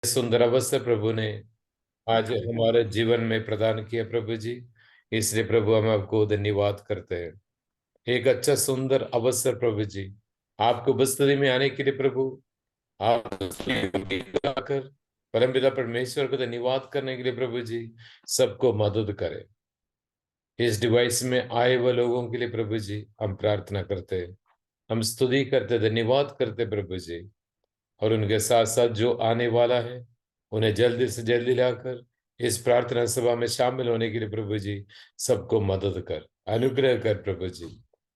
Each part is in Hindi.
सुंदर अवसर प्रभु ने आज हमारे जीवन में प्रदान किया प्रभु जी। इसलिए प्रभु हम आपको धन्यवाद करते हैं। एक अच्छा सुंदर अवसर प्रभु जी, आपको उपस्थिति में आने के लिए प्रभु, आप आकर परमपिता परमेश्वर को धन्यवाद करने के लिए प्रभु जी सबको मदद करें। इस डिवाइस में आए हुए लोगों के लिए प्रभु जी हम प्रार्थना करते हैं, हम स्तुति करते, धन्यवाद करते प्रभु जी। और उनके साथ साथ जो आने वाला है उन्हें जल्दी से जल्दी लाकर इस प्रार्थना सभा में शामिल होने के लिए प्रभु जी सबको मदद कर, अनुग्रह कर प्रभु जी।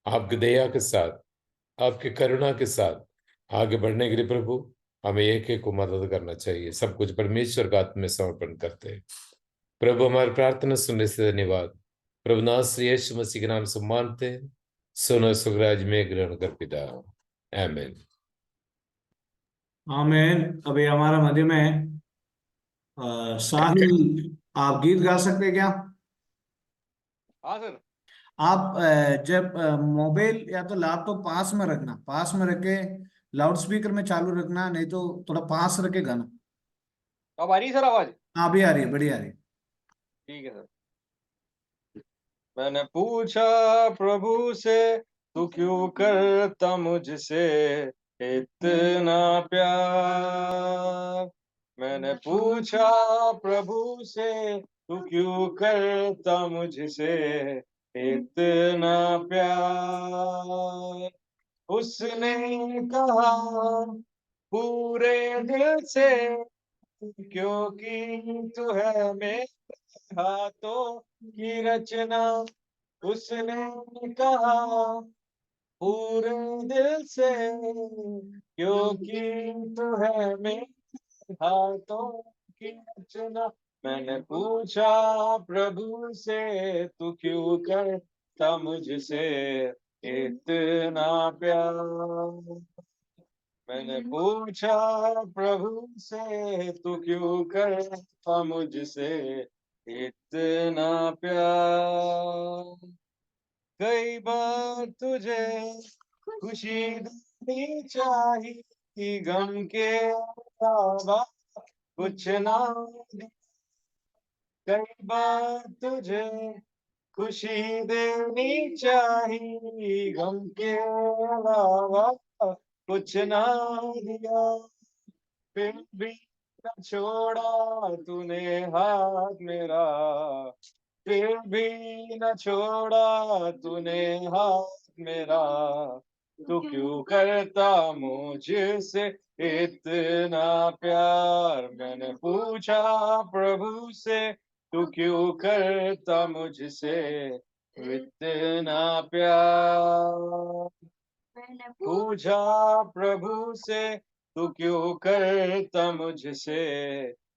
आपकी दया के साथ, आपकी करुणा के साथ आगे बढ़ने के लिए प्रभु हमें एक एक को मदद करना चाहिए। सब कुछ परमेश्वर का हाथ में समर्पण करते हैं प्रभु। हमारी प्रार्थना सुनने से धन्यवाद। प्रभु नाथ श्री यीशु मसीह के नाम से मानते हैं, सुनो सुखराज में ग्रहण कर पिता। आमीन। आमीन। अभी हमारा मध्य में साहिल, आप गीत गा सकते हैं क्या? हाँ सर। आप जब मोबाइल या तो लैपटॉप पास में रखना, पास में रख के लाउड स्पीकर में चालू रखना, नहीं तो थोड़ा पास रख के गाना। अब आ रही है सर आवाज? हाँ, अभी आ रही है, बढ़िया आ रही है। ठीक है सर। मैंने पूछा प्रभु से, तू क्यों करता मुझसे इतना प्यार। मैंने पूछा प्रभु से, तू क्यों करता मुझसे इतना प्यार। उसने कहा पूरे दिल से, क्योंकि तू है मेरे हाथों की रचना। उसने कहा पूरे दिल से, क्योंकि तू है मेरे हाथों की रचना। मैंने पूछा प्रभु से, तू क्यों करता मुझसे इतना प्यार। मैंने पूछा प्रभु से, तू क्यों करता मुझसे इतना प्यार। कई बार तुझे खुशी देनी चाहिए, गम के अलावा कुछ ना दे। कई बार तुझे खुशी देनी चाहिए, गम के अलावा कुछ ना दिया। फिर भी न छोड़ा तूने हाथ मेरा, फिर भी न छोड़ा तूने हाथ मेरा। तू क्यों करता मुझसे इतना प्यार। मैंने पूछा प्रभु से, तू क्यों करता मुझसे इतना प्यार। मैंने पूछा प्रभु से, तू क्यों करता मुझसे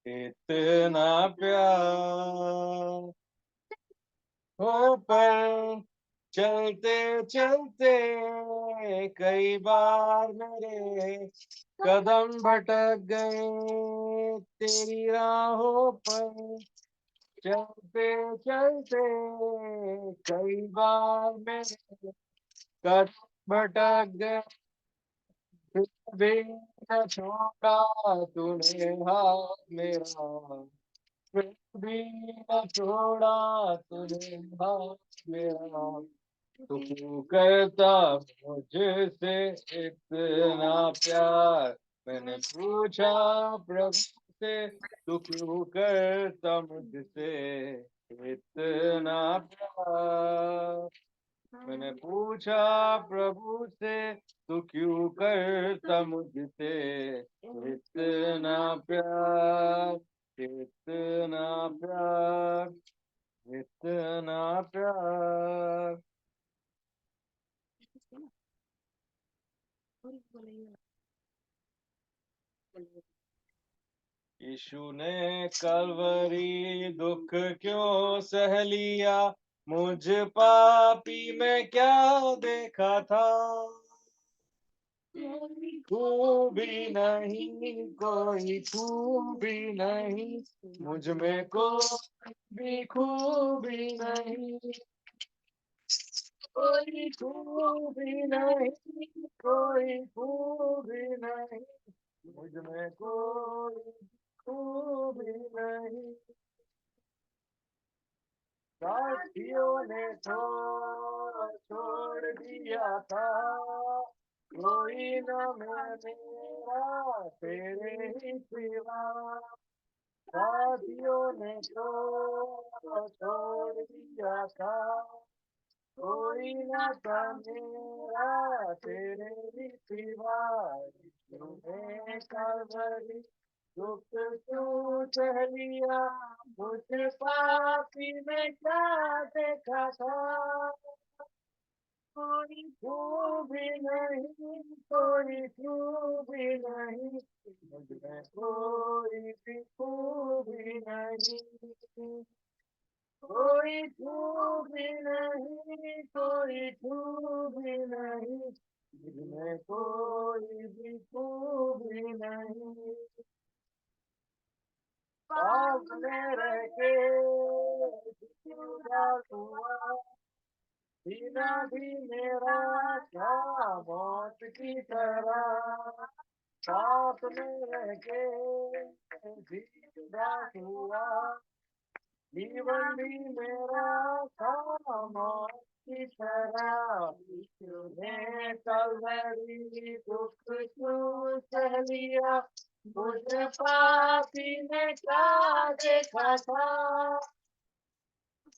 इतना प्यार। हो पर चलते चलते कई बार मेरे कदम भटक गए तेरी राहों पर। चलते चलते कई बार मेरे कदम भटक गए, फिर भी न छोड़ा तूने हाथ मेरा। फिर भी न छोड़ा तूने हाथ मेरा। तू क्यों करता मुझसे इतना प्यार। मैंने पूछा प्रभु से, तू क्यों करता मुझसे इतना प्यार। मैंने पूछा प्रभु से, तू क्यों करता मुझसे इतना प्यार, इतना प्यार, इतना प्यार। यीशु ने कलवरी दुख क्यों सह लिया, मुझ पापी में क्या देखा था। खूबी नहीं, कोई खूबी नहीं, मुझ में कोई भी खूबी नहीं। कोई खूबी नहीं, कोई खूबी नहीं, मुझ में कोई साथियों ने तो छोड़ दिया था, कोई न मेरा तेरे ही सिवा। साथियों ने तो छोड़ दिया था, कोई न था मेरा तेरे ही सिवा। तूने कलवरी दुख तू सह लिया, मुझ पापी में क्या देखा था। कोई तू भी नहीं, कोई तू भी नहीं, मुझमें कोई भी खूबी नहीं। कोई तू भी नहीं, कोई तू भी नहीं, मुझमें कोई भी खूबी नहीं। पाप में रह के उदास हुआ, जीना भी मेरा था मौत की तरह। पाप में रह के उदास हुआ, जीवन भी मेरा था मौत की तरह। तूने कलवरी दुख तू सह लिया, मुझ पापी ने क्या देखा था।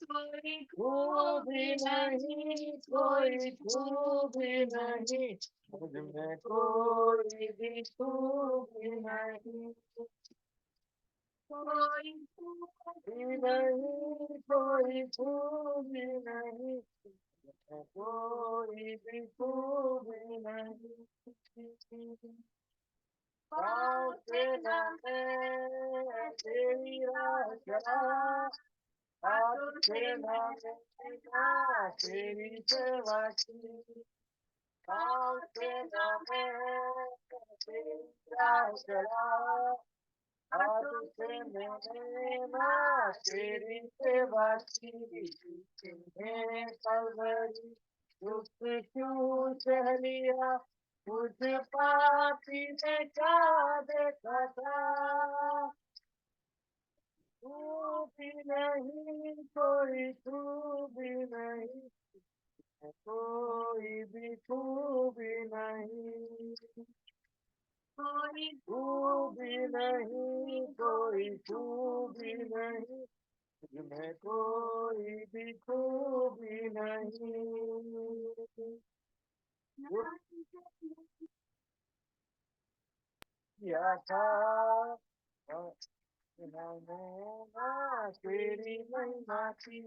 कोई खूबी नहीं, कोई खूबी नहीं, मुझमें कोई भी खूबी नहीं। कोई खूबी नहीं, कोई खूबी नहीं, मुझमें कोई भी खूबी नहीं। पाँव से न मैं तेरी राह चला, हाथ से न मैं तेरी सेवा की। पाँव से न मैं तेरी राह चला, हाथ से मैंने ना तेरी सेवा की। तूने कलवरी दुख क्यों सह लिया, मुझ पापी ने क्या देखा था। तू भी नहीं, कोई तू भी नहीं, कोई भी तू भी नहीं। कोई तू भी नहीं, कोई तू भी नहीं, मुझमें कोई भी खूबी नहीं। किया था मैंने ना तेरी महिमा की।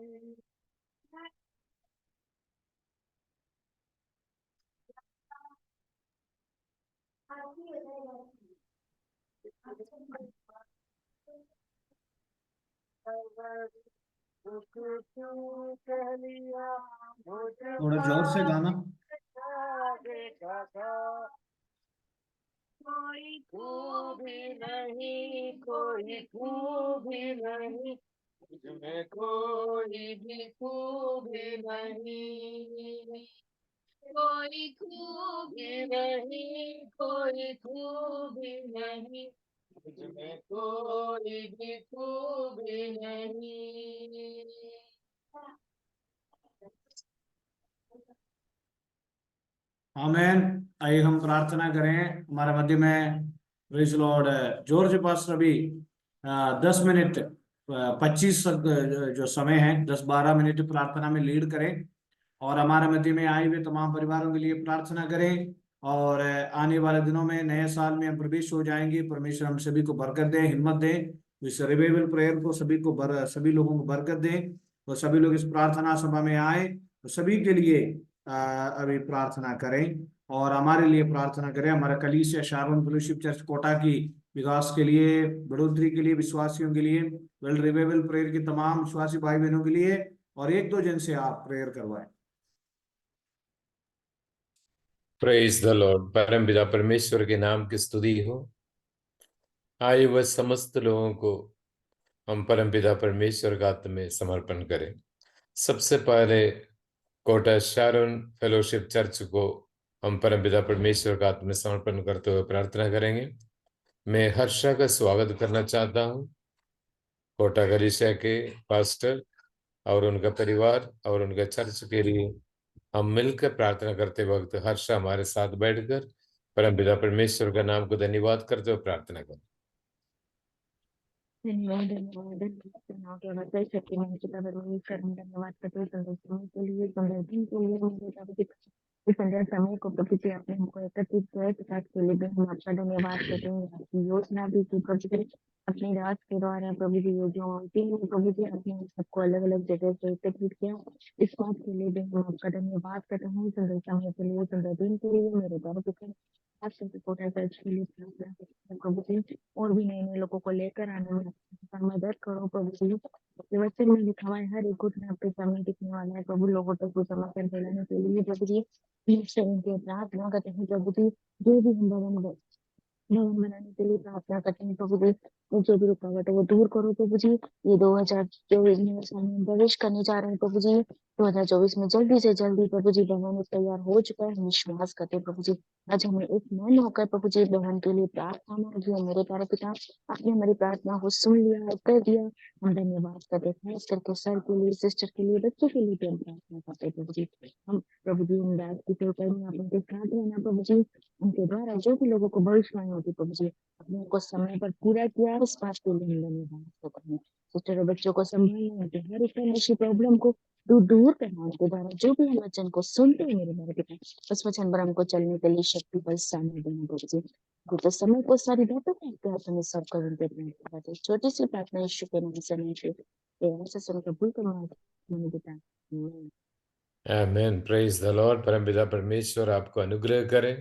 दुख क्यों कह लिया, मुझ थोड़ा जोर से गाना। क्या देखा था। कोई खूबी नहीं, कोई खूबी नहीं, मुझमें कोई भी खूबी नहीं। कोई खूबी नहीं, कोई खूबी नहीं, मुझमें कोई भी खूबी नहीं। आमेन। आइए हम प्रार्थना करें। हमारे मध्य में प्रेज लॉर्ड जॉर्ज पास्टर अभी 10 मिनट 25 जो समय है 10-12 मिनट प्रार्थना में लीड करें और हमारे मध्य में आए हुए तमाम परिवारों के लिए प्रार्थना करें। और आने वाले दिनों में नए साल में हम प्रवेश हो जाएंगे। परमेश्वर हम सभी को बरकत दें, हिम्मत दें। इस रिवाइवल प्रेयर को सभी लोगों को बरकत दें और सभी लोग इस प्रार्थना सभा में आए तो सभी के लिए अभी प्रार्थना करें और हमारे लिए प्रार्थना करें। हमारा कलीसिया शारोन फेलोशिप चर्च कोटा की विकास के लिए, बढ़ोतरी के लिए, विश्वासियों के लिए, वर्ल्ड रिवाइवल प्रेयर के तमाम विश्वासी भाई बहनों के लिए और एक दो जन से आप प्रेयर करवाएं। Praise the Lord. परम पिता परमेश्वर के नाम की स्तुति हो। आए वह समस्त लोगों को हम परम पिता परमेश्वर का हाथ में समर्पण करें। सबसे पहले कोटा शारोन फेलोशिप चर्च को हम परम पिता परमेश्वर का हाथ में समर्पण करते हुए प्रार्थना करेंगे। मैं हर्षा का स्वागत करना चाहता हूँ, कोटा कलीसिया के पास्टर और उनका परिवार और उनका चर्च के लिए हम मिलकर प्रार्थना करते वक्त हर्षा हमारे साथ बैठकर परमपिता परमेश्वर का नाम को धन्यवाद करते हुए प्रार्थना करें। धन्यवाद धन्यवाद धन्यवाद शक्तिमान पिता परमेश्वर हम धन्यवाद करते हैं सुंदर समय के लिए, सुंदर दिन के लिए, मेरे पिता जी इस सुंदर समय को प्रभु जी आपने हमको एकत्रित किया पिता के लिए भी हम आपका धन्यवाद करते हैं। आपकी योजना भी की प्रभु जी अपने राज के द्वारा प्रभु जी ये जो टीम है प्रभु जी आपने सबको अलग अलग जगह से एकत्रित किया, इस बात के लिए भी हम आपका धन्यवाद करते हैं। सुंदर समय के लिए, सुंदर दिन के लिए मेरे द्वारा पिता आपसे रिपोर्टर सर्च के लिए प्रार्थना करते हैं प्रभु जी, और भी नए नए लोगों को लेकर आने में मदद करो प्रभु जी। वचन में लिखा हुआ है हर एक घुटना आपके सामने दिखने वाला है प्रभु, लोगों तक वो समाचार फैलाने के लिए प्रभु जी उनके प्रार्थना करते हैं प्रभु जी। जो भी हम भवन बनाने के लिए प्रार्थना करते हैं प्रभु जी, जो भी रुकावट है वो दूर करो प्रभु जी। ये 2024 में साल में प्रवेश करने जा रहे हैं प्रभु जी, 2024 में जल्दी से जल्दी प्रभु जी भवन तैयार हो चुका है, हम विश्वास करते हैं प्रभु जी। आज हमें एक मन होकर प्रभु जी भवन के लिए प्रार्थना मांगी है मेरे प्यारे पिता, आपने हमारी प्रार्थना को सुन लिया, कर दिया, हम धन्यवाद करते हैं। खास करके सर के लिए, सिस्टर के लिए, बच्चों के लिए भी हम प्रार्थना करते हैं प्रभु जी। हम प्रभु जी उन बात की कृपा में आप उनके साथ रहना प्रभु जी, उनके द्वारा जो भी लोगों को भविष्यवाणी होती प्रभु जी आपने उनको समय पर पूरा किया, इस बात के लिए हम धन्यवाद करते हैं। सिस्टर और बच्चों को संभालना, उनके हर एक ऐसी प्रॉब्लम को दूर करना, उनके द्वारा जो भी हम वचन को सुनते हैं मेरे बारे पिता, उस वचन पर हमको चलने के लिए शक्ति बल सामने देना प्रभु जी। तो समय को सारी बातों का अभ्यास हमें सब कर देते, छोटी सी प्रार्थना यीशु के नाम से नहीं ऐसे समय कबूल करना मैंने पिता। आमीन, प्रेज द लॉर्ड। परमपिता परमेश्वर आपको अनुग्रह करें।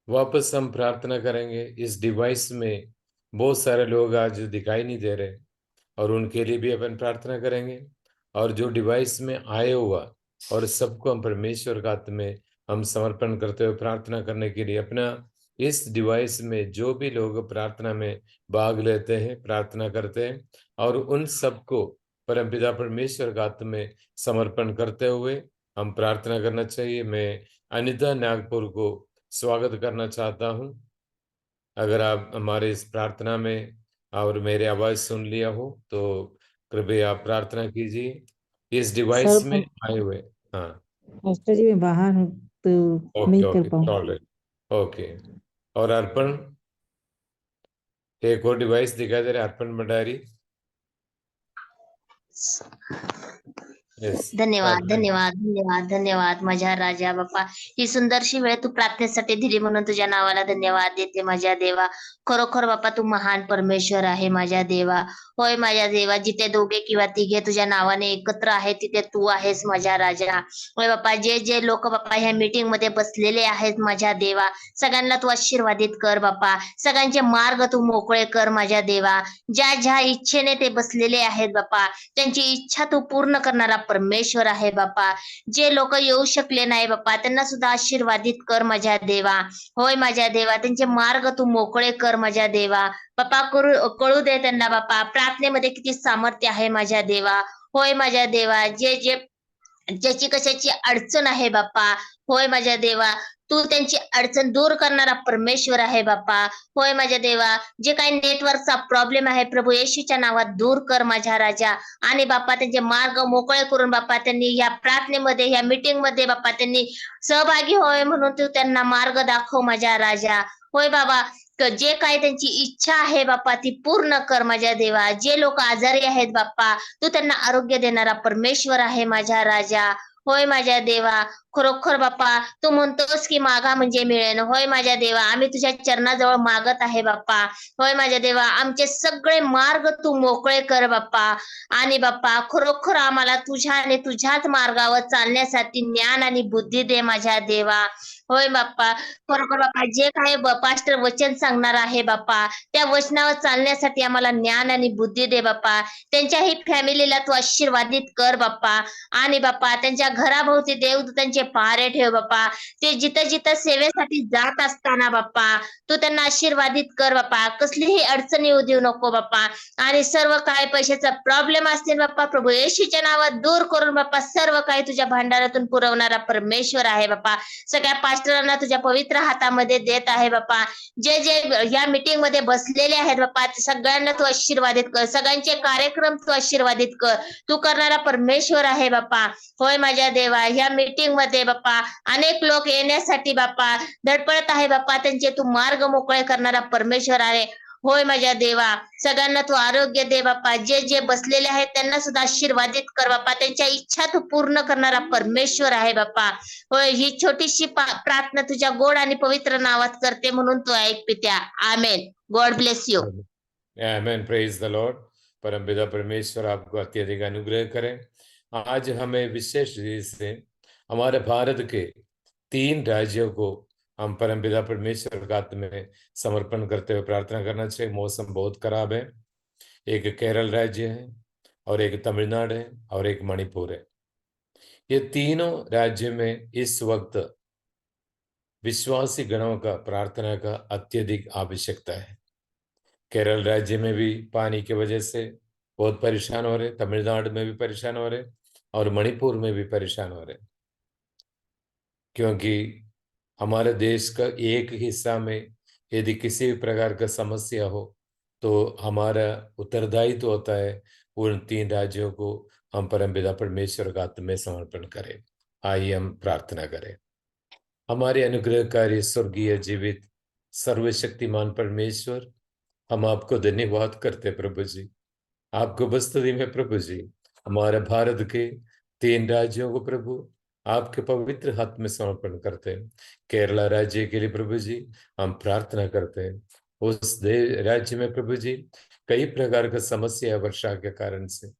वापस हम प्रार्थना करेंगे। इस डिवाइस में बहुत सारे लोग आज दिखाई नहीं दे रहे और उनके लिए भी अपन प्रार्थना करेंगे, और जो डिवाइस में आए हुआ और सबको हम परमेश्वर का हाथ में हम समर्पण करते हुए प्रार्थना करने के लिए अपना इस डिवाइस में जो भी लोग प्रार्थना में भाग लेते हैं, प्रार्थना करते हैं, और उन सबको परमपिता परमेश्वर का हाथ में समर्पण करते हुए हम प्रार्थना करना चाहिए। मैं अनिता नागपुर को स्वागत करना चाहता हूं। अगर आप हमारे इस प्रार्थना में और मेरी आवाज सुन लिया हो तो कृपया आप प्रार्थना कीजिए इस डिवाइस सर में आए हुए। हाँ, मास्टर जी मैं बाहर हूँ तो ओके नहीं ओके, कर पाऊँ। Alright, okay. और अर्पण, एक और डिवाइस दिखाई दे रहा है, अर्पण भंडारी। यस, धन्यवाद धन्यवाद धन्यवाद धन्यवाद माझ्या राजा बाप्पा, ही सुंदरशी वेळ तू प्रार्थनेसाठी दिली म्हणून तुझ्या नावाला धन्यवाद देते माझ्या देवा। खरोखर बाप्पा तू महान परमेश्वर आहे माझ्या देवा। होय माझ्या देवा, जिथे दोघे किंवा तिघे तुझ्या नावाने एकत्र आहे तिथे तू आहेस माझ्या राजा। होय बाप्पा, जे जे लोक बाप्पा ह्या मीटिंग मध्ये बसलेले आहेत माझ्या देवा, सगळ्यांना तू आशीर्वादित कर बाप्पा, सगळ्यांचे मार्ग तू मोकळे कर माझ्या देवा। ज्या ज्या इच्छेने ते बसलेले आहेत बाप्पा, त्यांची इच्छा तू पूर्ण करणारा परमेश्वर आहे बाप्पा। जे लोक येऊ शकले नाही बाप्पा, त्यांना सुद्धा आशीर्वादित कर माझ्या देवा। होय माझ्या देवा, त्यांचे मार्ग तू मोकळे कर माझ्या देवा। बाप्पा, कळू दे त्यांना बाप्पा प्रार्थनेमध्ये किती सामर्थ्य आहे माझ्या देवा। होय माझ्या देवा, जे जे ज्याची कशाची अडचण आहे बाप्पा, होय माझ्या देवा, तू त्यांची अडचण दूर करणारा परमेश्वर आहे बाप्पा। होय माझ्या देवा, जे काही नेटवर्कचा प्रॉब्लेम आहे प्रभू येशूच्या नावात दूर कर माझ्या राजा। आणि बाप्पा त्यांचे मार्ग मोकळे करून बाप्पा त्यांनी या प्रार्थनेमध्ये, या मीटिंग मध्ये बाप्पा त्यांनी सहभागी होय म्हणून तू त्यांना मार्ग दाखव माझ्या राजा। होय बाबा, जे काही त्यांची इच्छा आहे बाप्पा ती पूर्ण कर माझ्या देवा। जे लोक आजारी आहेत बाप्पा, तू त्यांना आरोग्य देणारा परमेश्वर आहे माझ्या राजा। होय माझ्या देवा, खरोखर बाप्पा तू म्हणतोस की मागा म्हणजे मिळेल। होय माझ्या देवा, आम्ही तुझ्या चरणाजवळ मागत आहे बाप्पा। होय माझ्या देवा, आमचे सगळे मार्ग तू मोकळे कर बाप्पा। आणि बाप्पा खरोखर आम्हाला तुझ्या आणि तुझ्याच मार्गावर चालण्यासाठी ज्ञान आणि बुद्धी दे माझ्या देवा। होय बाप्पा, खरोखर बाप्पा जे काही पास्टर वचन सांगणार आहे बाप्पा, त्या वचनावर चालण्यासाठी आम्हाला ज्ञान आणि बुद्धी दे बाप्पा। त्यांच्याही फॅमिलीला तू आशीर्वादित कर बाप्पा। आणि बाप्पा त्यांच्या घराभोवती देवदूतांचे पहारे ठेव बाप्पा. ते जिथं जिथं सेवेसाठी जात असताना बाप्पा तू त्यांना आशीर्वादित कर बाप्पा. कसलीही अडचण येऊ देऊ नको बाप्पा. आणि सर्व काय पैशाचा प्रॉब्लेम असतील बाप्पा प्रभू येशूच्या नावात दूर करून बाप्पा सर्व काही तुझ्या भांडारातून पुरवणारा परमेश्वर आहे बाप्पा. सगळ्या पास्टरांना तुझ्या पवित्र हातामध्ये देत आहे बाप्पा. जे जे या मीटिंग मध्ये बसलेले आहेत बाप्पा सगळ्यांना तू आशीर्वादित कर. सगळ्यांचे कार्यक्रम तू आशीर्वादित कर. तू करणारा परमेश्वर आहे बाप्पा. होय माझ्या देवा ह्या मीटिंग मध्ये बाप्पा अनेक लोक येण्यासाठी बाप्पा धडपडत आहे बाप्पा. त्यांचे तू मार्ग मोकळे करणारा परमेश्वर आहे. होय माझ्या देवा सगळ्यांना तू आरोग्य दे बाप्पा. जे जे बसलेले आहेत त्यांना सुद्धा आशीर्वादित कर बाप्पा. त्यांच्या इच्छा तू पूर्ण करणारा परमेश्वर आहे बाप्पा. होय ही छोटीशी प्रार्थना तुझ्या गोड आणि पवित्र नावात करते म्हणून तू ऐक पित्या. Amen. God bless you. Amen. Praise the Lord. परमपिता परमेश्वर आपको अत्यधिक अनुग्रह करें. आज हमें विशेष रूप से हमारे भारत के 3 राज्यों को हम परमपिता परमेश्वर के हाथ में समर्पण करते हुए प्रार्थना करना चाहिए. मौसम बहुत खराब है. एक केरल राज्य है और एक तमिलनाडु है और एक मणिपुर है. ये तीनों राज्य में इस वक्त विश्वासी गणों का प्रार्थना का अत्यधिक आवश्यकता है. केरल राज्य में भी पानी की वजह से बहुत परेशान हो रहे, तमिलनाडु में भी परेशान हो रहे और मणिपुर में भी परेशान हो रहे, क्योंकि हमारे देश का एक हिस्सा में यदि किसी भी प्रकार का समस्या हो तो हमारा उत्तरदायित्व होता है उन 3 राज्यों को हम परमपिता परमेश्वर के हाथ में समर्पण करें. आइए हम प्रार्थना करें. हमारे अनुग्रहकारी स्वर्गीय जीवित सर्वशक्तिमान परमेश्वर, हम आपको धन्यवाद करते प्रभु जी. आपको बस्तुति में प्रभु जी हमारे भारत के 3 राज्यों को प्रभु आपके पवित्र हाथ में समर्पण करते हैं. केरला राज्य के लिए प्रभु जी हम प्रार्थना करते हैं. उस राज्य में प्रभु जी कई प्रकार का समस्या वर्षा के कारण से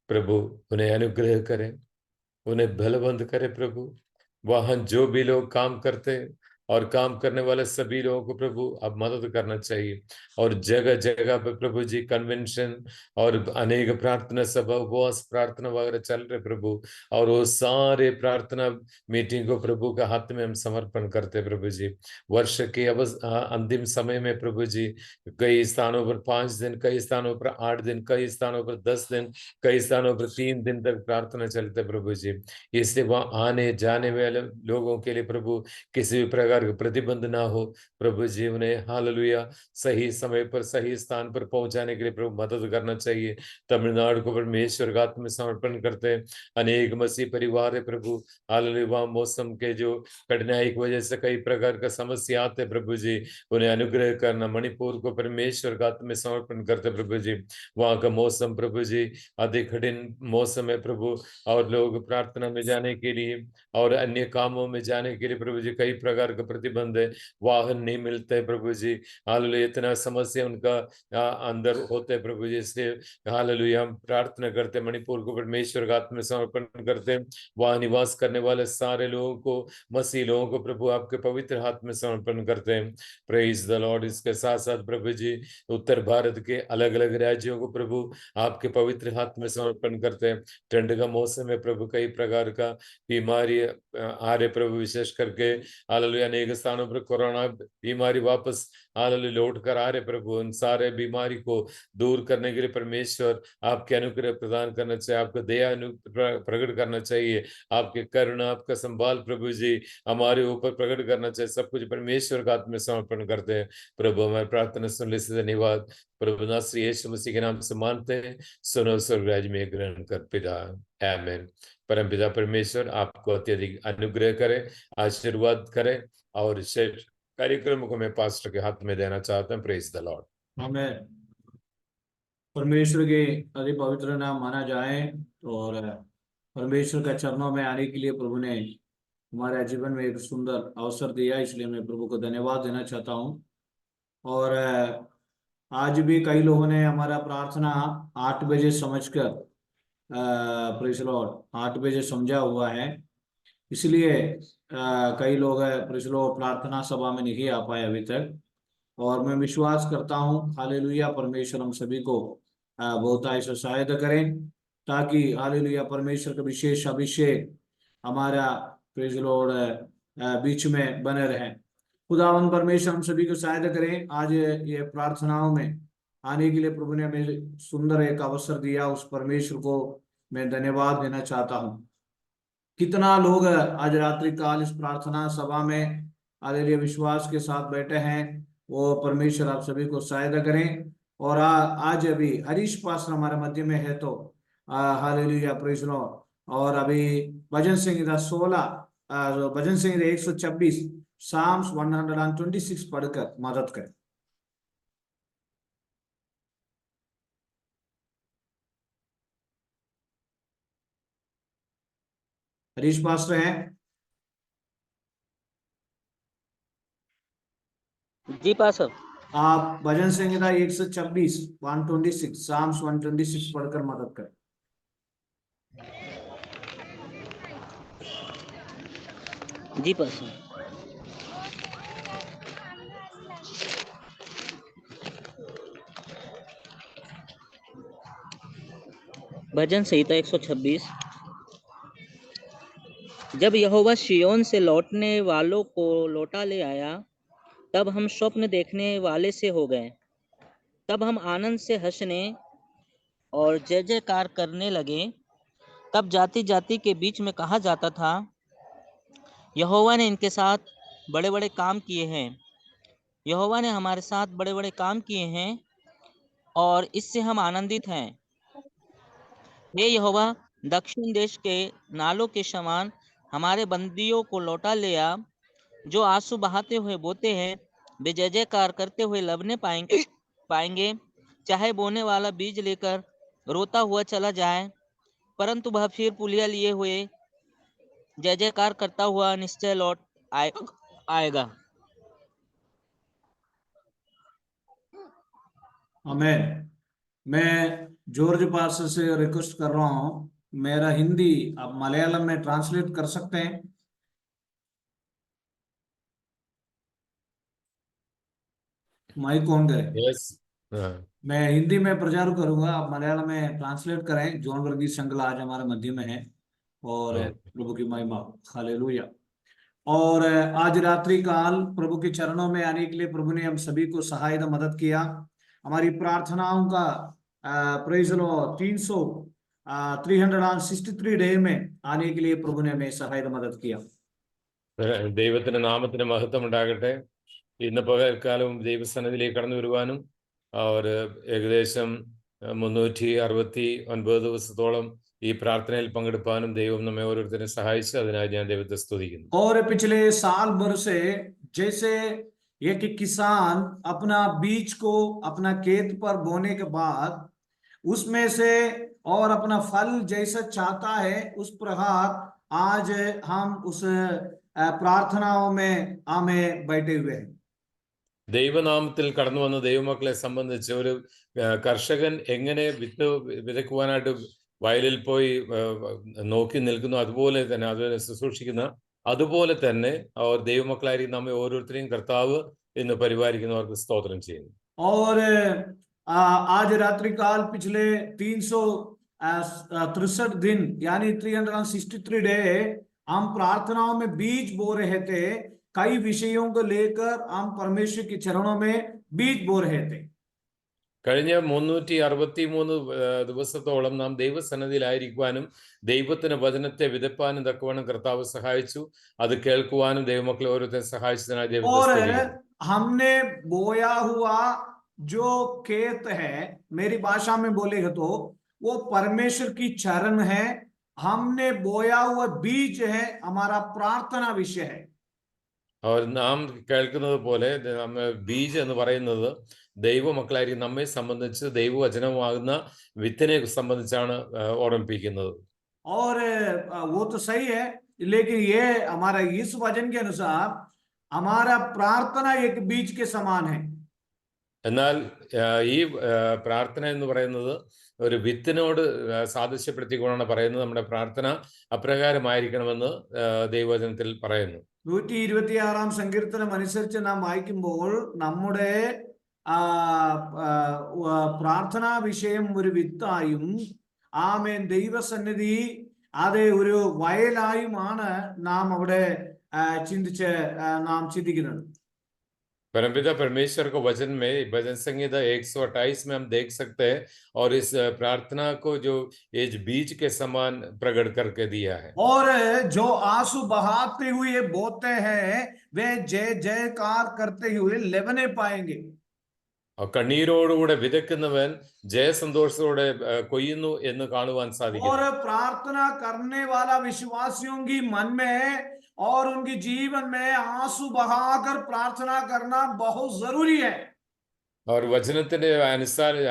प्रभु उन्हें अनुग्रह करें, उन्हें बलवंत करें प्रभु. वहां जो भी लोग काम करते हैं और काम करने वाले सभी लोगों को प्रभु अब मदद करना चाहिए. और जगह जगह पे प्रभु जी कन्वेंशन और अनेक प्रार्थना सभा उपवास प्रार्थना वगैरह चल रहे प्रभु, और वो सारे प्रार्थना मीटिंग को प्रभु का हाथ में हम समर्पण करते प्रभु जी. वर्ष के अंतिम समय में प्रभु जी कई स्थानों पर 5 दिन, कई स्थानों पर 8 दिन, कई स्थानों पर 10 दिन, कई स्थानों पर 3 दिन तक प्रार्थना चलते प्रभु जी. इससे वहां आने जाने वाले लोगों के लिए प्रभु किसी भी प्रकार का प्रतिबंध ना हो प्रभु जी. उन्हें हालेलुया सही समय पर सही स्थान पर पहुंचाने के लिए प्रभु मदद करना चाहिए. तमिलनाडु को परमेश्वर के हाथ में समर्पण करते हैं. अनेक मसीह परिवार है प्रभु, हालेलुया वहां मौसम के जो कठिनाई की वजह से कई प्रकार का समस्या आते प्रभु जी, उन्हें अनुग्रह करना. मणिपुर को परमेश्वर के हाथ में समर्पण करते प्रभु जी. वहां का मौसम प्रभु जी अधिक कठिन मौसम है प्रभु, और लोग प्रार्थना में जाने के लिए और अन्य कामों में जाने के लिए प्रभु जी कई प्रकार का प्रतिबंध है. वाहन नहीं मिलते प्रभु जी, हालेलुया इतना समस्या उनका अंदर होते हैं प्रभु जी. इसलिए हालेलुया हम प्रार्थना करते मणिपुर को परमेश्वर के हाथ में समर्पण करते हैं. वहां निवास करने वाले सारे लोगों को, मसीह लोगों को प्रभु आपके पवित्र हाथ में समर्पण करते हैं. Praise the Lord. इसके साथ साथ प्रभु जी उत्तर भारत के अलग अलग राज्यों को प्रभु आपके पवित्र हाथ में समर्पण करते हैं. ठंड का मौसम है प्रभु, कई प्रकार का बीमारी आ रहे प्रभु, विशेष करके हालेलुया अनेक स्थानों पर कोरोना बीमारी वापस हालेलुया लौट कर आ रहे प्रभु. उन सारे बीमारी को दूर करने के लिए परमेश्वर आपके अनुग्रह प्रदान करना चाहिए, आपका दया प्रकट करना चाहिए, आपके करुणा आपका संभाल प्रभु जी हमारे ऊपर प्रकट करना चाहिए. सब कुछ परमेश्वर का हाथ में समर्पण करते हैं प्रभु. हमारी प्रार्थना सुनने से धन्यवाद प्रभु. नासरी यीशु मसीह के नाम से मानते हैं. सुनो स्वर्ग राज्य में ग्रहण कर पिता. आमीन. परमपिता परमेश्वर आपको अत्यधिक अनुग्रह करे, आशीर्वाद करे, और शेष कार्यक्रम को मैं पास्टर के हाथ में देना चाहता हूँ. Praise the Lord. हमें परमेश्वर के अति पवित्र नाम माना जाए, और परमेश्वर का चरणों में आने के लिए प्रभु ने हमारे जीवन में एक सुंदर अवसर दिया, इसलिए मैं प्रभु को धन्यवाद देना चाहता हूँ. और आज भी कई लोगों ने हमारा प्रार्थना 8 बजे समझकर प्रेज लॉर्ड 8 बजे समझा हुआ है, इसलिए कई लोग प्रेज लॉर्ड प्रार्थना सभा में नहीं आ पाए अभी तक. और मैं विश्वास करता हूँ हालेलुया परमेश्वर हम सभी को बहुत ऐसा सहायता करें, ताकि हालेलुया परमेश्वर का विशेष अभिषेक हमारा प्रेज लॉर्ड बीच में बने रहें। खुदावन परमेश्वर हम सभी को सहायता करें। आज ये प्रार्थनाओं में आने के लिए प्रभु ने हमें सुंदर एक अवसर दिया, उस परमेश्वर को मैं धन्यवाद देना चाहता हूँ। कितना लोग आज रात्रि काल इस प्रार्थना सभा में हालेलुया विश्वास के साथ बैठे हैं, वो परमेश्वर आप सभी को सहायता करें। और आज अभी हरीश पास्टर हमारे मध्य में है, तो हालेलुया प्रेज लॉर्ड। और अभी भजन संहिता 16 भजन संहिता 126 साम्स 126 पढ़कर मदद करें। हरीश पास्टर हैं? जी पास्टर। आप भजन संहिता 126 साम्स 126 पढ़कर मदद करें। जी पास्टर। भजन संहिता 126। जब यहोवा सिय्योन से लौटने वालों को लौटा ले आया, तब हम स्वप्न देखने वाले से हो गए। तब हम आनंद से हंसने और जय जयकार करने लगे। तब जाति जाति के बीच में कहा जाता था, यहोवा ने इनके साथ बड़े बड़े काम किए हैं। यहोवा ने हमारे साथ बड़े बड़े काम किए हैं और इससे हम आनंदित हैं। हे यहोवा, दक्षिण देश के नालों के समान हमारे बंदियों को लौटा ले आ। जो आंसू बहाते हुए बोते हैं, वे जय जयकार करते हुए लवने पाएंगे। चाहे बोने वाला बीज लेकर रोता हुआ चला जाए, परंतु वह फिर पुलिया लिए हुए जय जयकार करता हुआ निश्चय लौट आएगा। आमीन। मैं जॉर्ज पास्टर से रिक्वेस्ट कर रहा हूँ, मेरा हिंदी आप मलयालम में ट्रांसलेट कर सकते हैं? माइक ऑन करें। यस। मैं हिंदी में प्रचार करूंगा, आप मलयालम में ट्रांसलेट करें। जॉन वर्गीस संगला आज हमारे मध्य में है, और प्रभु की महिमा, हालेलुया। और आज रात्रि काल प्रभु के चरणों में आने के लिए प्रभु ने हम सभी को सहायता मदद किया। हमारी प्रार्थनाओं का प्रेज लॉर्ड 363 डे में आने के लिए प्रभु ने हमें सहायता मदद किया। ദൈവത്തിന്റെ നാമത്തിന് മഹത്വം ഉണ്ടാകട്ടെ. ഇന്ന് പകൽക്കാലം ദൈവസന്നിധിയിലേക്ക് കടന്നു വരുവാനും ഏകദേശം 369 ദിവസത്തോളം ഈ പ്രാർത്ഥനയിൽ പങ്കെടുപ്പാനും ദൈവം നമ്മെ ഓരോരുത്തരെ സഹായിച്ചു. അതിനായി ഞാൻ ദൈവത്തെ സ്തുതിക്കുന്നു. और पिछले साल भर से जैसे एक किसान अपना बीज को अपना खेत पर बोने के बाद उसमें से और अपना फल जैसा चाहता है, उस प्रकार आज हम उस प्रार्थनाओं में हमें बैठे हुए हैं। ദൈവനാമത്തിൽ കടന്നു വന്ന ദൈവമക്കളെ സംബന്ധിച്ച് ഒരു കർഷകൻ എങ്ങനെ വിത്ത് വിതയ്ക്കുവാനായിട്ട് വയലിൽ പോയി നോക്കി നിൽക്കുന്നു, അതുപോലെ തന്നെ അതിനെ ശുശ്രൂഷിക്കുന്ന അതുപോലെ തന്നെ ദൈവമക്കളായിരിക്കും നമ്മെ ഓരോരുത്തരെയും കർത്താവ് ഇന്ന് പരിപാലിക്കുന്നവർക്ക് സ്തോത്രം ചെയ്യുന്നു. और आज रात्रि काल पिछले 363 दिन यानी 363 डे हम प्रार्थनाओं में बीज बो रहे थे। कई विषयों को लेकर हम परमेश्वर के चरणों में बीज बो रहे थे। കഴിഞ്ഞ 363 ദിവസത്തോളം നാം ദൈവസന്നിധിയിലായിരിക്കുവാനും ദൈവത്തിന്റെ വചനത്തെ വിതപ്പാനും തക്കവണ്ണം കർത്താവ് സഹായിച്ചു. അത് കേൾക്കുവാനും ദൈവമക്കളെ ഓരോരുത്തരെ സഹായിച്ചതിനായി ദൈവത്തെ സ്തുതിക്കുന്നു. हमने बोया हुआ जो खेत है, मेरी भाषा में बोलेगा तो वो परमेश्वर की चरण है। हमने बोया हुआ बीज है, हमारा प्रार्थना विषय है। നാം കേൾക്കുന്നത് പോലെ ബീജ് എന്ന് പറയുന്നത് ദൈവമക്കളായിരിക്കും നമ്മെ സംബന്ധിച്ച് ദൈവവചനമാകുന്ന വിത്തിനെ സംബന്ധിച്ചാണ് ഓർമ്മിപ്പിക്കുന്നത്. और वो तो सही है, लेकिन ये हमारा इस वचन के अनुसार हमारा प्रार्थना एक बीज के समान है। എന്നാൽ ഈ പ്രാർത്ഥന എന്ന് പറയുന്നത് ഒരു വിത്തിനോട് സാദൃശ്യപ്പെടുത്തിക്കൊണ്ടാണ് പറയുന്നത്. നമ്മുടെ പ്രാർത്ഥന അപ്രകാരമായിരിക്കണമെന്ന് ദൈവവചനത്തിൽ പറയുന്നു. 126 സങ്കീർത്തനം അനുസരിച്ച് നാം വായിക്കുമ്പോൾ നമ്മുടെ പ്രാർത്ഥനാ വിഷയം ഒരു വിത്തായും ആമേൻ ദൈവസന്നിധി അത് ഒരു വയലായുമാണ് നാം അവിടെ നാം ചിന്തിക്കുന്നത്. परमपिता परमेश्वर को वचन में भजन संहिता 128 में हम देख सकते हैं और इस प्रार्थना को जो ये बीज के समान प्रकट करके दिया है। और जो आंसू बहाते हुए बोते हैं वे जय जयकार करते हुए लेवने पाएंगे। और കണ്ണീരോടുകൂടെ വിതയ്ക്കുന്നവൻ ജയസന്തോഷത്തോടെ കൊയ്യുന്നു എന്ന് കാണുവാൻ സാധിക്കും. और प्रार्थना करने वाला विश्वासियों की मन में और उनकी जीवन में आंसू बहाकर प्रार्थना करना बहुत जरूरी है। और വചനത്തിന്റെ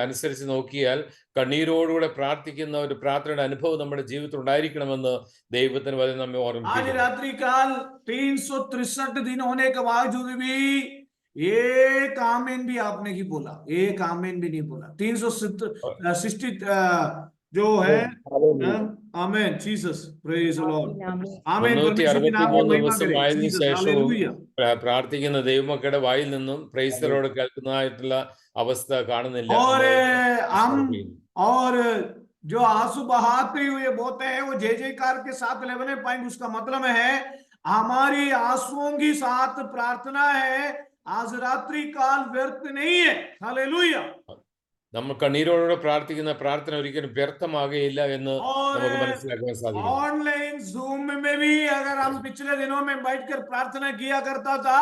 അനുസരിച്ച് നോക്കിയാൽ കണ്ണീരോടുകൂടെ പ്രാർത്ഥിക്കുന്ന ഒരു പ്രാർത്ഥനയുടെ അനുഭവം നമ്മുടെ ജീവിതത്തിൽ ഉണ്ടായിരിക്കണമെന്ന് ദൈവത്തിന് വചനം നമ്മെ आज ഓർമ്മിപ്പിക്കുന്നു. रात्रि काल 363 दिन होने के बावजूद भी एक आमीन भी आपने ही बोला, एक आमीन भी नहीं बोला। 360 जो है आमीन, जीसस प्रेज द लॉर्ड, आमीन। परमेश्वर की नाम की 363 महिमा ദിവസം करें, ആയതിനു जीसस ശേഷവും हालेलुया। പ്രാർത്ഥിക്കുന്ന ദൈവമക്കളുടെ വായിൽ നിന്നും പ്രൈസ്തലോട് കേൾക്കുന്നതായിട്ടുള്ള അവസ്ഥ കാണുന്നില്ല. और जो आंसू बहाते हुए बोते हैं वो जय जयकार के साथ लेवने पाएंगे। उसका मतलब है हमारी आंसुओं की साथ प्रार्थना है, आज रात्रि काल व्यर्थ नहीं है। हालेलुया। നമ്മൾ കണ്ണീരോടെ പ്രാർത്ഥിക്കുന്ന പ്രാർത്ഥന ഒരിക്കലും വ്യർത്ഥമാകുകയില്ല എന്ന് നമുക്ക് മനസ്സിലാക്കാൻ സാധിക്കും. ऑनलाइन जूम में भी अगर हम पिछले दिनों में बैठकर प्रार्थना किया करता था,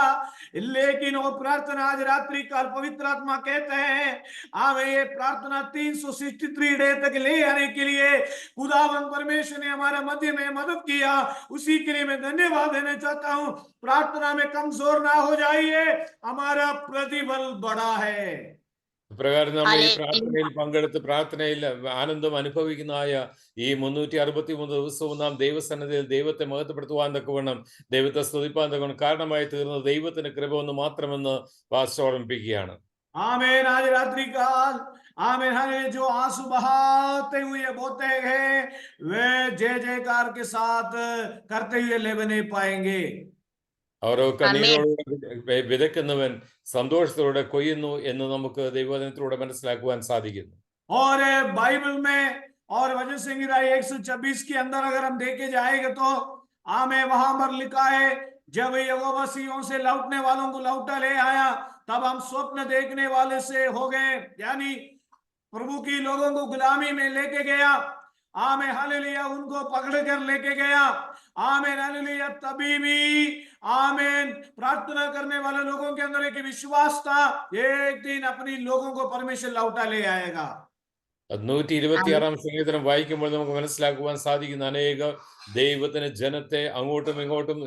लेकिन वो प्रार्थना आज रात्रि काल पवित्र आत्मा कहते हैं हमें ये प्रार्थना 363 डे तक ले आने के लिए खुदावंद परमेश्वर ने हमारे मध्य में मदद किया, उसी के लिए मैं धन्यवाद देना चाहता हूं। प्रार्थना में कमजोर ना हो जाइए, हमारा प्रतिफल बड़ा है। പ്രകാരം നമ്മൾ ഈ പ്രാർത്ഥനയിൽ പങ്കെടുത്ത് പ്രാർത്ഥനയിൽ ആനന്ദം അനുഭവിക്കുന്നതായ ഈ 363 ദിവസവും നാം ദൈവസന്നിധിയിൽ ദൈവത്തെ മഹത്വപ്പെടുത്തുവാൻ തക്കവണ്ണം, ദൈവത്തെ സ്തുതിപ്പാൻ തക്കവണ്ണം കാരണമായി തീർന്ന ദൈവത്തിന്റെ കൃപ ഒന്ന് മാത്രമെന്ന് പാസ്റ്റർ ഓർമ്മിപ്പിക്കുകയാണ്. आमीन। आज रात्रि काल आमीन, हमें जो आंसू बहाते हुए बोते हैं वे जय जयकार के साथ करते हुए लेवने पाएंगे। ഓരോ കണ്ണീരോടുകൂടെ വിതയ്ക്കുന്നവൻ സന്തോഷത്തോടെ കൊയ്യുന്നു എന്ന് നമുക്ക് ദൈവവചനത്തിലൂടെ മനസ്സിലാക്കുവാൻ സാധിക്കുന്നു. और बाइबल में और वचन संहिता 126 के अंदर अगर हम देखे जाएंगे तो आमीन, वहां पर लिखा है जब यहोवा सिय्योन से लौटने वालों को लौटा ले आया तब हम स्वप्न देखने वाले से हो गए। यानी प्रभु की लोगों को गुलामी में लेके गया, आमीन हालेलुया, उनको पकड़ कर लेके गया, आमीन हालेलुया। तभी भी आमीन प्रार्थना करने वाले लोगों के अंदर एक विश्वास था, एक दिन अपनी लोगों को परमेश्वर लौटा ले आएगा। 126 സംഗീതം വായിക്കുമ്പോൾ നമുക്ക് മനസ്സിലാക്കുവാൻ സാധിക്കുന്ന അനേക ദൈവത്തിന് ജനത്തെ അങ്ങോട്ടും ഇങ്ങോട്ടും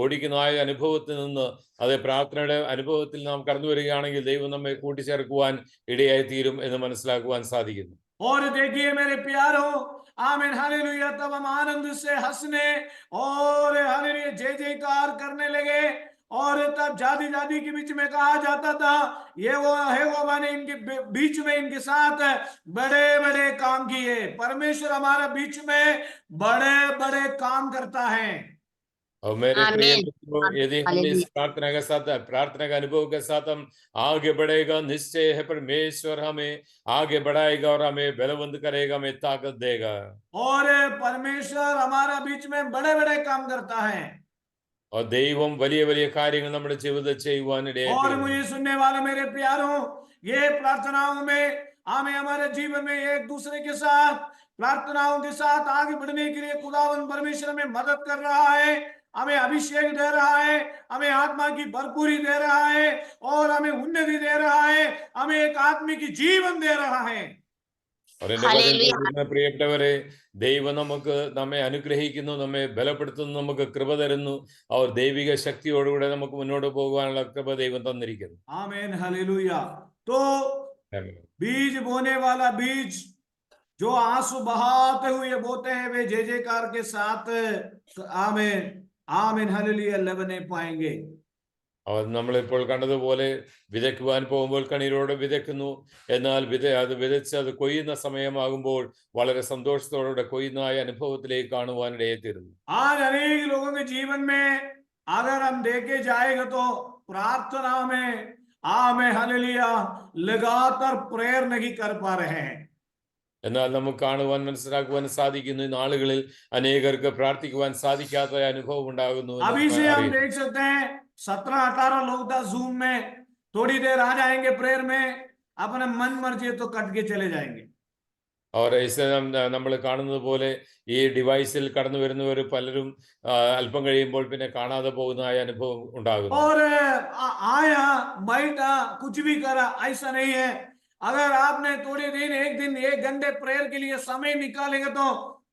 ഓടിക്കുന്നതായ അനുഭവത്തിൽ നിന്ന്, അതേ പ്രാർത്ഥനയുടെ അനുഭവത്തിൽ നാം കടന്നു വരികയാണെങ്കിൽ ദൈവം നമ്മെ കൂട്ടിച്ചേർക്കുവാൻ ഇടയായി തീരും എന്ന് മനസ്സിലാക്കുവാൻ സാധിക്കുന്നു. और देखिए मेरे प्यारो, आमीन हालेलुया, तब हम आनंद से हंसने और हालेलुया जय जयकार करने लगे। और तब जाति जाति के बीच में कहा जाता था ये वो है, वो ने इनके बीच में इनके साथ बड़े बड़े काम किए। परमेश्वर हमारे बीच में बड़े बड़े काम करता है। और मेरे प्रिय मित्रों, यदि हम इस प्रार्थना के अनुभव के साथ हम आगे बढ़ेगा, निश्चय है परमेश्वर हमें आगे बढ़ाएगा और हमें बलवंत करेगा, हमें ताकत देगा। और परमेश्वर हमारा बीच में बड़े बड़े काम करता है और ദൈവം വലിയ വലിയ കാര്യങ്ങൾ നമ്മുടെ ജീവിതത്തിൽ ചെയ്യുവാൻ ഇടയായി. और मुझे सुनने वाले मेरे प्यारों, ये प्रार्थनाओं में हमें हमारे जीवन में एक दूसरे के साथ प्रार्थनाओं के साथ आगे बढ़ने के लिए खुदावंद परमेश्वर हमें मदद कर रहा है, हमें अभिषेक दे रहा है, हमें आत्मा की भरपूरी दे रहा है और हमें उन्नति दे रहा है, हमें एक आत्मिक जीवन दे रहा है। और എന്റെ വചനം പ്രിയപ്പെട്ടവരെ, ദൈവം നമ്മെ അനുഗ്രഹിക്കുന്നു, നമ്മെ ബലപ്പെടുത്തുന്നു, നമുക്ക് കൃപ തരുന്നു. അവർ ദൈവിക ശക്തിയോടുകൂടെ നമുക്ക് മുന്നോട്ട് പോകുവാനുള്ള കൃപ ദൈവം തന്നിരിക്കുന്നു. आमीन हालेलुया। तो बीज बोने वाला बीज जो आंसू बहाते हुए बोते हैं वे जय जयकार के साथ आमीन आमीन हालेलुया लेवने पाएंगे। അവർ നമ്മളിപ്പോൾ കണ്ടതുപോലെ വിതയ്ക്കുവാൻ പോകുമ്പോൾ കണ്ണീരോടെ വിതയ്ക്കുന്നു, എന്നാൽ അത് വിതച്ച് അത് കൊയ്യുന്ന സമയമാകുമ്പോൾ വളരെ സന്തോഷത്തോടെ കൊയ്യുന്നതായ അനുഭവത്തിലേക്ക് കാണുവാൻ ഇടയെത്തിയിരുന്നു. आज अनेक लोगों के जीवन में अगर हम देखे जाएगा तो प्रार्थना में आमीन हालेलुया लगातार प्रेयर नहीं कर पा रहे हैं। എന്നാൽ നമുക്ക് കാണുവാൻ മനസ്സിലാക്കുവാൻ സാധിക്കുന്നു, ഈ നാളുകളിൽ അനേകർക്ക് പ്രാർത്ഥിക്കുവാൻ സാധിക്കാത്ത അനുഭവം ഉണ്ടാകുന്നു എന്ന് अभी से हम അറിയുന്നു. देख सकते हैं 17-18 लोग था जूम में, थोड़ी देर आ जाएंगे प्रेयर में, अपने मन मर्जी तो कट के चले जाएंगे. അവർ നമ്മൾ കാണുന്നത് പോലെ ഈ ഡിവൈസിൽ കടന്നു വരുന്നവർ പലരും അല്പം കഴിയുമ്പോൾ പിന്നെ കാണാതെ പോകുന്നതായ അനുഭവം ഉണ്ടാകുന്നു. और आया बैठा कुछ भी करा, ऐसा नहीं है. अगर आपने थोड़े दिन 1 घंटे प्रेयर के लिए समय निकालेंगे तो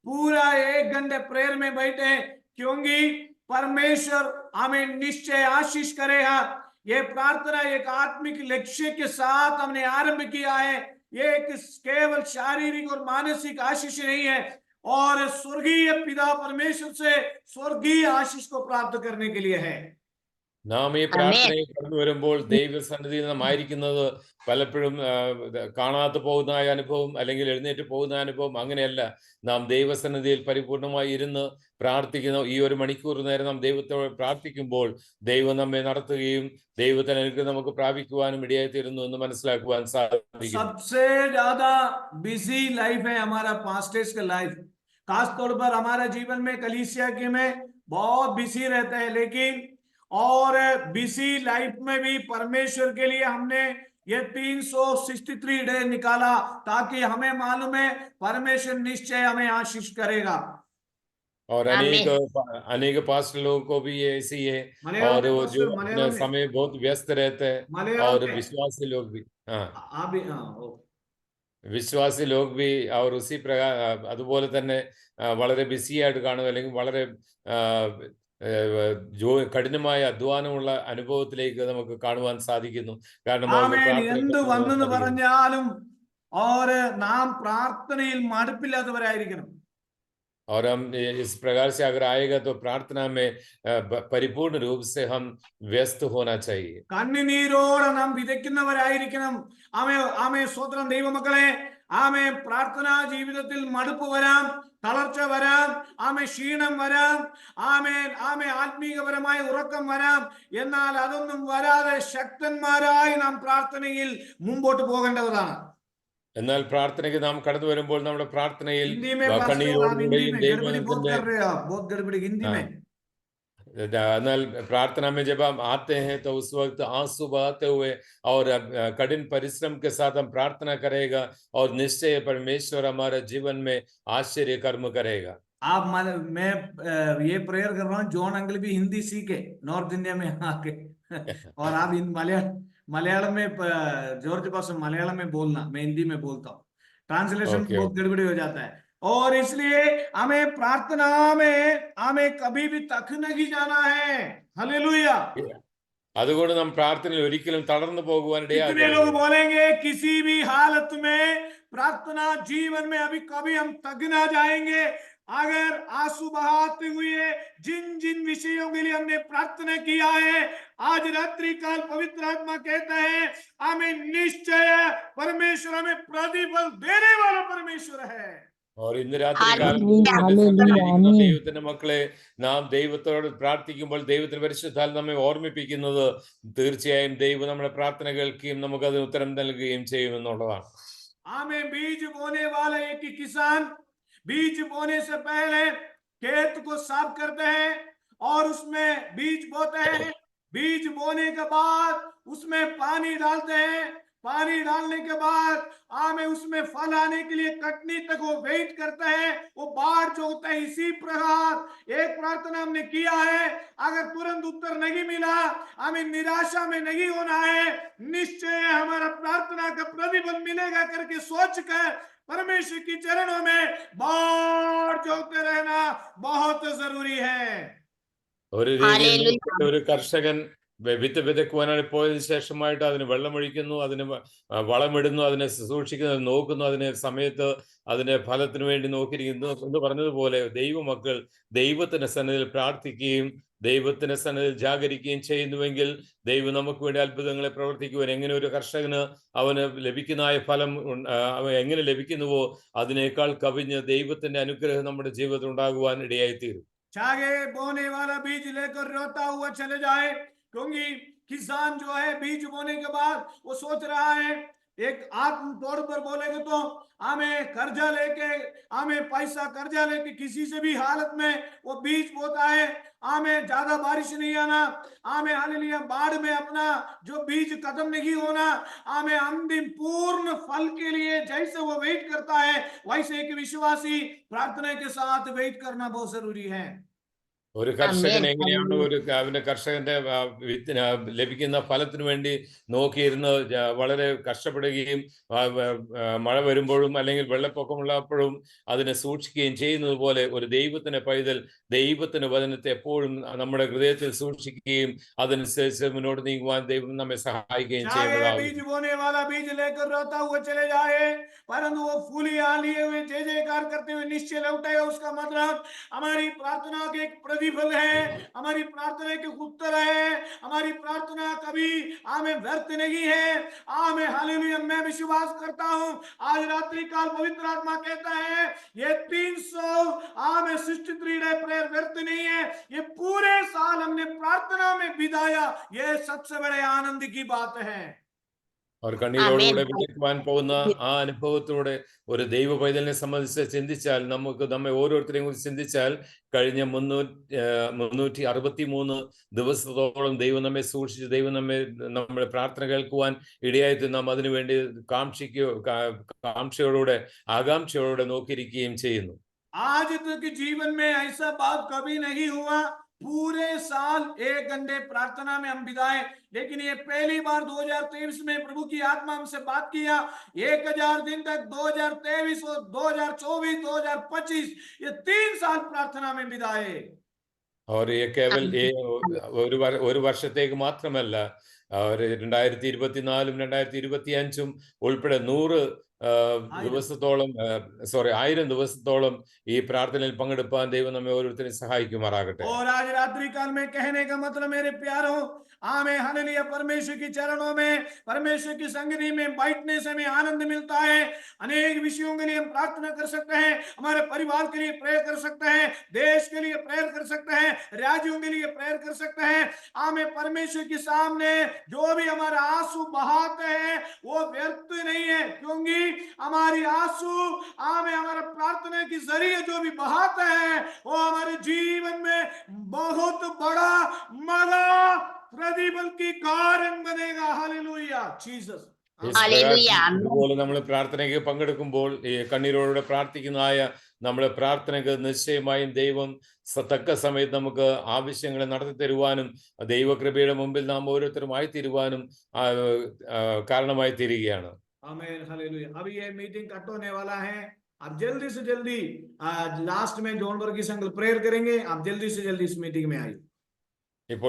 पूरा 1 घंटे प्रेयर में बैठे, क्योंकि परमेश्वर हमें निश्चय आशीष करेगा. ये प्रार्थना एक आत्मिक लक्ष्य के साथ हमने आरंभ किया है. ये एक केवल शारीरिक और मानसिक आशीष नहीं है, और स्वर्गीय पिता परमेश्वर से स्वर्गीय आशीष को प्राप्त करने के लिए है. നാം ഈ പ്രാർത്ഥനയിൽ കടന്നു വരുമ്പോൾ ദൈവസന്നിധിയിൽ നാം ആയിരിക്കുന്നത് പലപ്പോഴും കാണാതെ പോകുന്ന അനുഭവം അല്ലെങ്കിൽ എഴുന്നേറ്റ് പോകുന്ന അനുഭവം അങ്ങനെയല്ല. നാം ദൈവസന്നിധിയിൽ പരിപൂർണമായി ഇരുന്ന് പ്രാർത്ഥിക്കുന്ന ഈ 1 മണിക്കൂർ നേരം നാം ദൈവത്തോട് പ്രാർത്ഥിക്കുമ്പോൾ ദൈവം നമ്മെ നടത്തുകയും ദൈവത്തിന് അനുഗ്രഹം നമുക്ക് പ്രാപിക്കുവാനും ഇടയായിത്തീരുന്നു എന്ന് മനസ്സിലാക്കുവാൻ സാധിക്കും. सबसे ज्यादा बिजी लाइफ है हमारा पास्टर्स का लाइफ. खासतौर पर हमारे जीवन में कलीसिया के में बहुत बिजी रहता है, लेकिन और बिजी लाइफ में भी परमेश्वर के लिए हमने ये 363 डे निकाला, ताकि हमें मालूम है परमेश्वर निश्चय हमें आशीष करेगा. और अनेक पास्टर लोगों को भी ये ऐसी है, और वो जो अपना समय बहुत व्यस्त रहते हैं, और विश्वासी लोग भी വിശ്വാസി ലോക് ബി അവർ ഉസി പ്രകാരം അതുപോലെ തന്നെ വളരെ ബിസി ആയിട്ട് കാണും, അല്ലെങ്കിൽ വളരെ കഠിനമായ അധ്വാനമുള്ള അനുഭവത്തിലേക്ക് നമുക്ക് കാണുവാൻ സാധിക്കുന്നു. കാരണം എന്ത് വന്നെന്ന് പറഞ്ഞാലും നാം പ്രാർത്ഥനയിൽ മടുപ്പില്ലാത്തവരായിരിക്കണം. और हम इस प्रकार से अगर आएगा तो प्रार्थना में परिपूर्ण रूप से हम व्यस्त होना चाहिए. കണ്ണുനീരോടെ നാം വിതയ്ക്കുന്നവരായിരിക്കണം. ആമേ സ്വതന്ത്രം ദൈവമക്കളെ, ആമേ പ്രാർത്ഥനാ ജീവിതത്തിൽ മടുപ്പ് വരാം, തളർച്ച വരാം, ആമേ ക്ഷീണം വരാം, ആമേ ആത്മീകപരമായ ഉറക്കം വരാം. എന്നാൽ അതൊന്നും വരാതെ ശക്തന്മാരായി നാം പ്രാർത്ഥനയിൽ മുമ്പോട്ട് പോകേണ്ടതാണ്. എന്നാൽ പ്രാർത്ഥനയ്ക്ക് നാം കടന്നു വരുമ്പോൾ നമ്മുടെ പ്രാർത്ഥനയിൽ കണ്ണീരോടുകൂടെയും എന്നാൽ प्रार्थना में जब हम आते हैं तो उस वक्त आंसू बहाते हुए और कठिन परिश्रम के साथ हम प्रार्थना करेगा, और निश्चय परमेश्वर हमारे जीवन में आश्चर्य कर्म करेगा. मैं ये प्रेयर कर रहा हूँ, जॉन अंकल भी हिंदी सीखे नॉर्थ इंडिया में आके, और आप मलयालम में जॉर्ज पास मलयालम में बोलना, मैं हिंदी में बोलता हूँ, ट्रांसलेशन बहुत गड़बड़ी हो जाता है. और इसलिए हमें प्रार्थना में हमें कभी भी तक नहीं जाना है. हालेलुया. അതുകൊണ്ട് നാം പ്രാർത്ഥനയിൽ ഒരിക്കലും തളർന്നു പോകുവാൻ ഇടയാകരുത്. कितने लोग बोलेंगे किसी भी हालत में प्रार्थना जीवन में अभी कभी हम तक ना जाएंगे. अगर आंसू बहाते हुए जिन जिन विषयों के लिए हमने प्रार्थना किया है, आज रात्रि काल पवित्र आत्मा कहता है हमें निश्चय परमेश्वर हमें प्रतिफल देने वाला परमेश्वर है. और ഇന്ന് രാത്രി കാലം ദൈവത്തിന്റെ മക്കളെ, നാം ദൈവത്തോട് പ്രാർത്ഥിക്കുമ്പോൾ ദൈവത്തിന്റെ പരിശുദ്ധാൽ നമ്മെ ഓർമ്മിപ്പിക്കുന്നത് തീർച്ചയായും ദൈവം നമ്മുടെ പ്രാർത്ഥന കേൾക്കുകയും നമുക്ക് അതിന് ഉത്തരം നൽകുകയും ചെയ്യുമെന്നുള്ളതാണ്. आमें बीज बोने वाला एक किसान बीज बोने से पहले खेत को साफ करते हैं और उसमें बीज बोते हैं. बीज बोने के बाद उसमें पानी डालते हैं. पानी डालने के बाद आमे उसमें फल आने के लिए कटनी तक वो वेट करता है. वो बाढ़ जो होता है, इसी प्रकार एक प्रार्थना हमने किया है. अगर तुरंत उत्तर नहीं मिला, हमें निराशा में नहीं होना है. निश्चय हमारा प्रार्थना का प्रतिफल मिलेगा करके सोचकर परमेश्वर की चरणों में बाढ़ जोते रहना बहुत जरूरी है. ഒരു രീതിയിൽ ഒരു കർഷകൻ വിത്ത് വിതയ്ക്കുവാനായി പോയതിനു ശേഷമായിട്ട് അതിന് വെള്ളമൊഴിക്കുന്നു, അതിന് വളമിടുന്നു, അതിനെ ശുശ്രൂഷിക്കുന്നു, നോക്കുന്നു, അതിനെ സമയത്ത് അതിന്റെ ഫലത്തിന് വേണ്ടി നോക്കിയിരിക്കുന്നു എന്ന് പറഞ്ഞതുപോലെ ദൈവമക്കൾ ദൈവത്തിന്റെ സന്നിധിയിൽ പ്രാർത്ഥിക്കുകയും ദൈവത്തിന്റെ സന്നിധിയിൽ ജാഗരിക്കുകയും ചെയ്യുന്നുവെങ്കിൽ ദൈവം നമുക്ക് വേണ്ടി അത്ഭുതങ്ങളെ പ്രവർത്തിക്കുവാൻ, എങ്ങനെ ഒരു കർഷകന് അവന് ലഭിക്കുന്നതായ ഫലം എങ്ങനെ ലഭിക്കുന്നുവോ അതിനേക്കാൾ കവിഞ്ഞ് ദൈവത്തിന്റെ അനുഗ്രഹം നമ്മുടെ ജീവിതത്തിൽ ഉണ്ടാകുവാൻ ഇടയായിത്തീരും. छागे बोने वाला बीज लेकर रोता हुआ चले जाए, क्योंकि किसान जो है बीज बोने के बाद वो सोच रहा है एक आत्म तौर पर बोलेंगे तो हमें कर्जा लेके, हमें पैसा कर्जा लेके किसी से भी हालत में वो बीज बोता है, हमें ज्यादा बारिश नहीं आना, हमें हालेलुया बाढ़ में अपना जो बीज खत्म नहीं होना, हमें अंतिम पूर्ण फल के लिए जैसे वो वेट करता है, वैसे एक विश्वासी प्रार्थना के साथ वेट करना बहुत जरूरी है। ഒരു കർഷകൻ आमेन എങ്ങനെയാണ് हालेलुया അവന്റെ കർഷകന്റെ വിത്തിന് ലഭിക്കുന്ന ഫലത്തിന് വേണ്ടി നോക്കിയിരുന്ന് വളരെ കഷ്ടപ്പെടുകയും മഴ വരുമ്പോഴും അല്ലെങ്കിൽ വെള്ളപ്പൊക്കമുള്ളപ്പോഴും അതിനെ സൂക്ഷിക്കുകയും ചെയ്യുന്നത് പോലെ ഒരു ദൈവത്തിന്റെ പൈതൽ ദൈവത്തിന്റെ വചനത്തെ എപ്പോഴും നമ്മുടെ ഹൃദയത്തിൽ സൂക്ഷിക്കുകയും അതനുസരിച്ച് മുന്നോട്ട് നീങ്ങുവാൻ ദൈവം നമ്മെ സഹായിക്കുകയും चाहे बीज ചെയ്യേണ്ടതാകുന്നു. बोने वाला बीज लेकर रहता हुआ चले जाए, परंतु वो फूलियां लिए हुए जय जयकार करते हुए निश्चय लौटेगा, उसका मतलब हमारी प्रार्थना के एक प्रतिफल है, हमारी प्रार्थना के उत्तर है, हमारी प्रार्थना कभी हमें व्यर्थ नहीं है। हमें हालेलुया मैं विश्वास करता हूं आज रात्रि काल पवित्र आत्मा कहता है ये 363 डे प्रेयर व्यर्थ नहीं है, ये पूरे साल हमने प्रार्थना में बिताया, ये सबसे बड़े आनंद की बात है। അവർ आमेन കണ്ണീരോടുകൂടെ വിതയ്ക്കുവാൻ പോകുന്ന ആ അനുഭവത്തിലൂടെ ഒരു ദൈവ പൈതലിനെ സംബന്ധിച്ച് ചിന്തിച്ചാൽ, നമ്മെ ഓരോരുത്തരെയും കുറിച്ച് ചിന്തിച്ചാൽ, കഴിഞ്ഞ 363 ദിവസത്തോളം ദൈവം നമ്മെ സൂക്ഷിച്ച്, ദൈവം നമ്മുടെ പ്രാർത്ഥന കേൾക്കുവാൻ ഇടയായിട്ട് നാം അതിനുവേണ്ടി കാംക്ഷയോടുകൂടെ ആകാംക്ഷയോടെ നോക്കിയിരിക്കുകയും ചെയ്യുന്നു. आज तक जीवन में ऐसा बात कभी नहीं हुआ पूरे साल 1 घंटे प्रार्थना में हम बिताए, लेकिन ये पहली बार 2023 में प्रभु की आत्मा हमसे बात किया 1000 दिन तक 2023 और 2024 2025 ये 3 साल प्रार्थना में बिताए। और ये केवल ഒരു വർഷത്തേക്ക് മാത്രമല്ല, 2024 2025 ഉൾപ്പെടെ 100 ദിവസത്തോളം 1000 ദിവസത്തോളം ഈ പ്രാർത്ഥനയിൽ പങ്കെടുപ്പാൻ ദൈവം നമ്മെ ഓരോരുത്തരെയും സഹായിക്കുമാറാകട്ടെ. और आज रात्रि काल में कहने का मतलब मेरे प्यारों, हमें हालेलुया परमेश्वर के चरणों में, परमेश्वर की संगति में बैठने से हमें आनंद मिलता है। अनेक विषयों के लिए हम प्रार्थना कर सकते हैं, हमारे परिवार के लिए प्रेयर कर सकते हैं, देश के लिए प्रेयर कर सकते हैं, राज्यों के लिए प्रेयर कर सकते हैं। हमें परमेश्वर के सामने जो भी हमारा आंसू बहाते हैं वो व्यर्थ नहीं है, क्योंकि हमारी आंसू हमें हमारा प्रार्थना के जरिए जो भी बहाते हैं वो हमारे जीवन में बहुत बड़ा मगा प्रतिफल की कारण बनेगा। Hallelujah Jesus. हालेलुया അതുപോലെ നമ്മൾ പ്രാർത്ഥനയ്ക്ക് പങ്കെടുക്കുമ്പോൾ ഈ കണ്ണീരോടെ പ്രാർത്ഥിക്കുന്നതായ നമ്മുടെ പ്രാർത്ഥനയ്ക്ക് നിശ്ചയമായും ദൈവം തക്ക സമയത്ത് നമുക്ക് ആവശ്യങ്ങളെ നടത്തി തരുവാനും ദൈവകൃപയുടെ മുമ്പിൽ നാം ഓരോരുത്തരും ആയിത്തീരുവാനും കാരണമായി തീരുകയാണ്. आमीन हालेलुया। अभी ये मीटिंग कट होने वाला है, आप जल्दी से जल्दी लास्ट में जॉन वर्गीस अंकल प्रेयर करेंगे, आप जल्दी से जल्दी इस मीटिंग में आइए। ഇപ്പോൾ